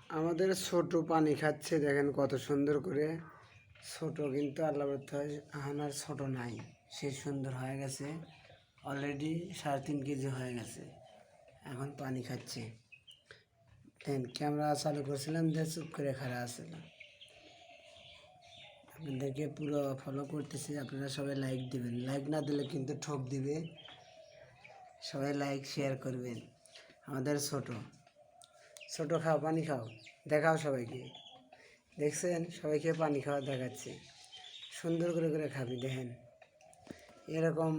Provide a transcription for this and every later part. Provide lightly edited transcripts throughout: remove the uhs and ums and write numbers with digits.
আমাদের ছোট পানি খাচ্ছে, দেখেন কত সুন্দর করে। ছোট কিন্তু আল্লাহ বলতে হয় আর ছোট নাই, সে সুন্দর হয়ে গেছে। অলরেডি 3.5 কেজি হয়ে গেছে, এখন পানি খাচ্ছে। দেখেন ক্যামেরা চালু করছিলাম যে চুপ করে খাড়া আছিল। আপনাদেরকে পুরো ফলো করতেছি, আপনারা সবাই লাইক দিবেন, লাইক না দিলে কিন্তু ঠক দিবে। সবাই লাইক শেয়ার করবেন। আমাদের ছোট ছোট খাও, পানি খাও, দেখাও সবাইকে। দেখছেন সবাইকে পানি খাওয়া দেখাচ্ছে, সুন্দর করে করে খাবি। দেখেন এরকম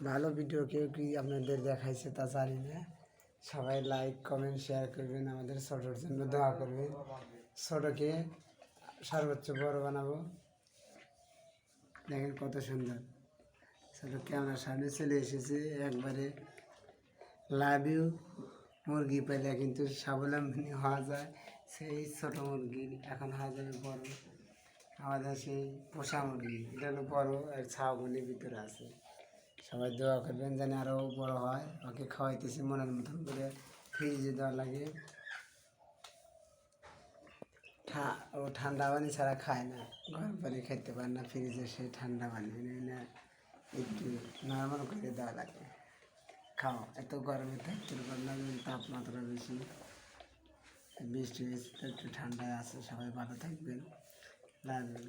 ভালো ভিডিও কেউ কি আপনাদের দেখাইছে তা জানি না। সবাই লাইক কমেন্ট শেয়ার করবেন, আমাদের ছোটোর জন্য দোয়া করবেন। ছোটোকে সর্বোচ্চ বড় বানাবো। দেখেন কত সুন্দর ছোটো ক্যামেরার সামনে চলে এসেছে একবারে। Love you. মুরগি পেলে কিন্তু স্বাবলম্বী হওয়া যায়, সেই ছোটো মুরগি এখন হওয়া যাবে বড়। আমাদের সেই পোষা মুরগি এটা হলো বড়, আর ছাগলের ভিতরে আছে। সবাই দোয়া করবেন যেন আরও বড় হয়। ওকে খাওয়াইতেছি মনের মতন করে, ফ্রিজে দেওয়া লাগে। ও ঠান্ডা পানি ছাড়া খায় না, গরম পানি খাইতে পারে না, ফ্রিজে সেই ঠান্ডা পানি না, একটু নর্মাল করে দেওয়া লাগে। খাও, এত গরমে থাকতে পারে না, তাপমাত্রা বেশি, বৃষ্টি হয়েছে তো একটু ঠান্ডায় আছে। সবাই ভালো থাকবেন, লাগবেন।